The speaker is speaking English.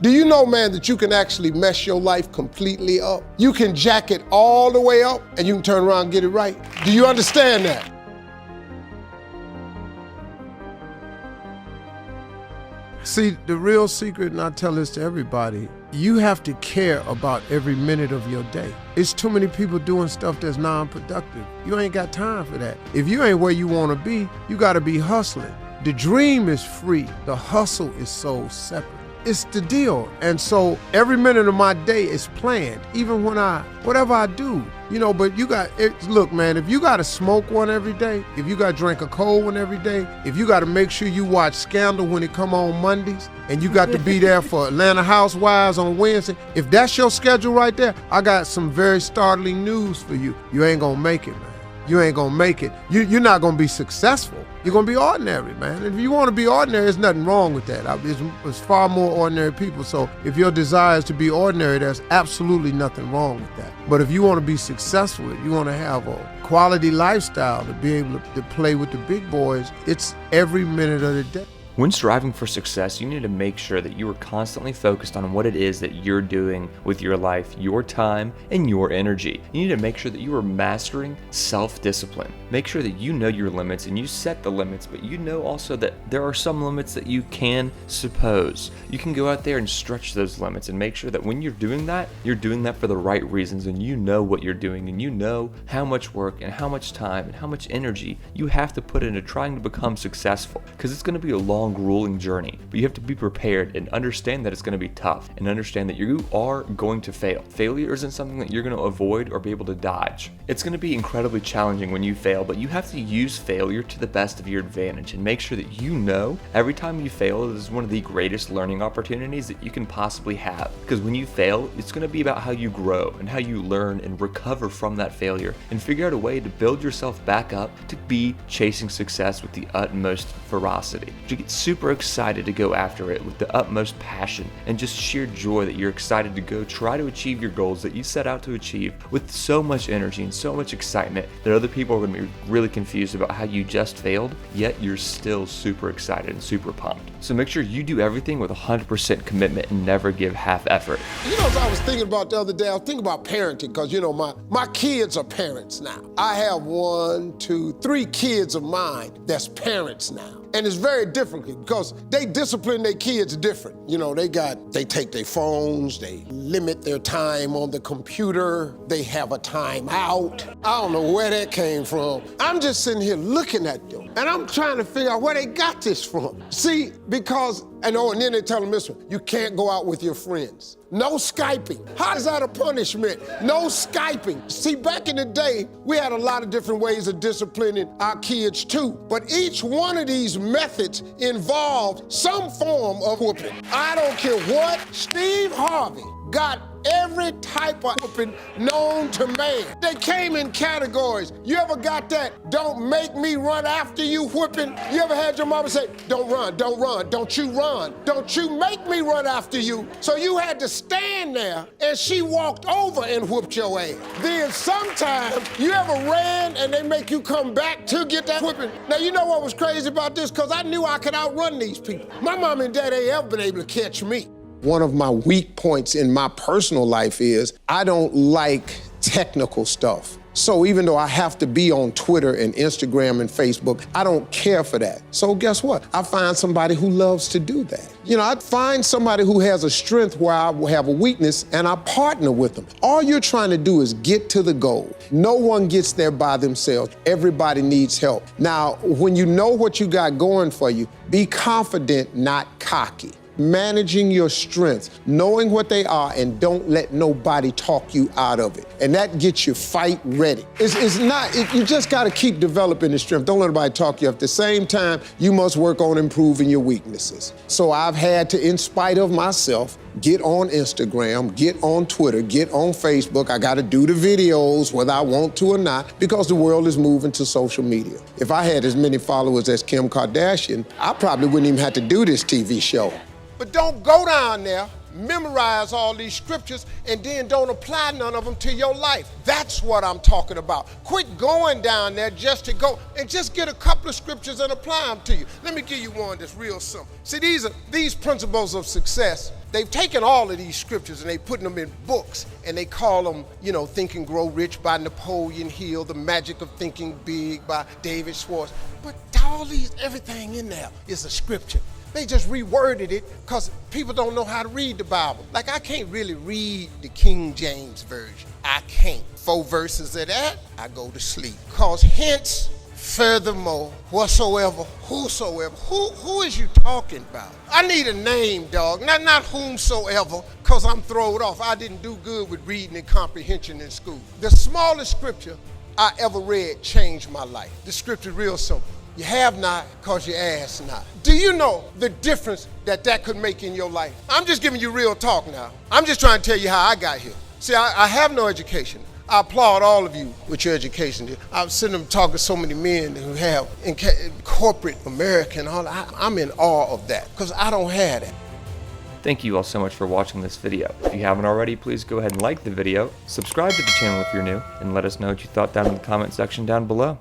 Do you know, man, that you can actually mess your life completely up? You can jack it all the way up and you can turn around and get it right. Do you understand that? See, the real secret, and I tell this to everybody, you have to care about every minute of your day. It's too many people doing stuff that's non-productive. You ain't got time for that. If you ain't where you want to be, you got to be hustling. The dream is free. The hustle is so separate. It's the deal. And so every minute of my day is planned, even when whatever I do, but look, man, if you got to smoke one every day, if you got to drink a cold one every day, if you got to make sure you watch Scandal when it come on Mondays, and you got to be there for Atlanta Housewives on Wednesday, if that's your schedule right there, I got some very startling news for you. You ain't gonna make it, man. You ain't gonna make it. You're not gonna be successful. You're gonna be ordinary, man. If you wanna be ordinary, there's nothing wrong with that. It's far more ordinary people. So if your desire is to be ordinary, there's absolutely nothing wrong with that. But if you wanna be successful, if you wanna have a quality lifestyle, to be able to play with the big boys, it's every minute of the day. When striving for success, you need to make sure that you are constantly focused on what it is that you're doing with your life, your time, and your energy. You need to make sure that you are mastering self-discipline. Make sure that you know your limits and you set the limits, but you know also that there are some limits that you can suppose. You can go out there and stretch those limits and make sure that when you're doing that for the right reasons, and you know what you're doing, and you know how much work and how much time and how much energy you have to put into trying to become successful, because it's going to be a long, grueling journey, but you have to be prepared and understand that it's going to be tough, and understand that you are going to fail. Failure isn't something that you're going to avoid or be able to dodge. It's going to be incredibly challenging when you fail, but you have to use failure to the best of your advantage and make sure that you know every time you fail is one of the greatest learning opportunities that you can possibly have. Because when you fail, it's going to be about how you grow and how you learn and recover from that failure and figure out a way to build yourself back up to be chasing success with the utmost ferocity. To get super excited to go after it with the utmost passion and just sheer joy that you're excited to go try to achieve your goals that you set out to achieve with so much energy and so much excitement that other people are going to be really confused about how you just failed, yet you're still super excited and super pumped. So make sure you do everything with 100% commitment and never give half effort. As I was thinking about the other day, I was thinking about parenting, because my kids are parents now. I have 3 kids of mine that's parents now. And it's very different because they discipline their kids different. They take their phones, they limit their time on the computer, they have a time out. I don't know where that came from. I'm just sitting here looking at them, and I'm trying to figure out where they got this from. See, because, and then they tell them this one, you can't go out with your friends. No Skyping. How is that a punishment? No Skyping. See, back in the day, we had a lot of different ways of disciplining our kids too, but each one of these methods involved some form of whooping. I don't care what. Steve Harvey got every type of whooping known to man. They came in categories. You ever got that "don't make me run after you" whooping? You ever had your mama say, don't run, don't you run, don't you make me run after you? So you had to stand there and she walked over and whooped your ass. Then sometimes you ever ran and they make you come back to get that whooping. Now you know what was crazy about this? Because I knew I could outrun these people. My mom and dad ain't ever been able to catch me. One of my weak points in my personal life is I don't like technical stuff. So even though I have to be on Twitter and Instagram and Facebook, I don't care for that. So guess what? I find somebody who loves to do that. I find somebody who has a strength where I have a weakness, and I partner with them. All you're trying to do is get to the goal. No one gets there by themselves. Everybody needs help. Now, when you know what you got going for you, be confident, not cocky. Managing your strengths, knowing what they are, and don't let nobody talk you out of it. And that gets you fight ready. You just gotta keep developing the strength. Don't let nobody talk you up. At the same time, you must work on improving your weaknesses. So I've had to, in spite of myself, get on Instagram, get on Twitter, get on Facebook. I gotta do the videos whether I want to or not, because the world is moving to social media. If I had as many followers as Kim Kardashian, I probably wouldn't even have to do this TV show. But don't go down there memorize all these scriptures and then don't apply none of them to your life. That's what I'm talking about. Quit going down there just to go and just get a couple of scriptures and apply them to you. Let me give you one that's real simple. See, these principles of success, they've taken all of these scriptures and they putting them in books and they call them, Think and Grow Rich by Napoleon Hill, The Magic of Thinking Big by David Schwartz. But everything in there is a scripture. They just reworded it because people don't know how to read the Bible. Like, I can't really read the King James Version. I can't. 4 verses of that, I go to sleep. Cause hence, furthermore, whatsoever, whosoever. Who is you talking about? I need a name, dog. Not whomsoever, because I'm thrown off. I didn't do good with reading and comprehension in school. The smallest scripture I ever read changed my life. The scripture is real simple. You have not because you ask not. Do you know the difference that could make in your life? I'm just giving you real talk now. I'm just trying to tell you how I got here. See, I have no education. I applaud all of you with your education. I've seen them talk to so many men who have in corporate America and all that. I'm in awe of that because I don't have that. Thank you all so much for watching this video. If you haven't already, please go ahead and like the video, subscribe to the channel if you're new, and let us know what you thought down in the comment section down below.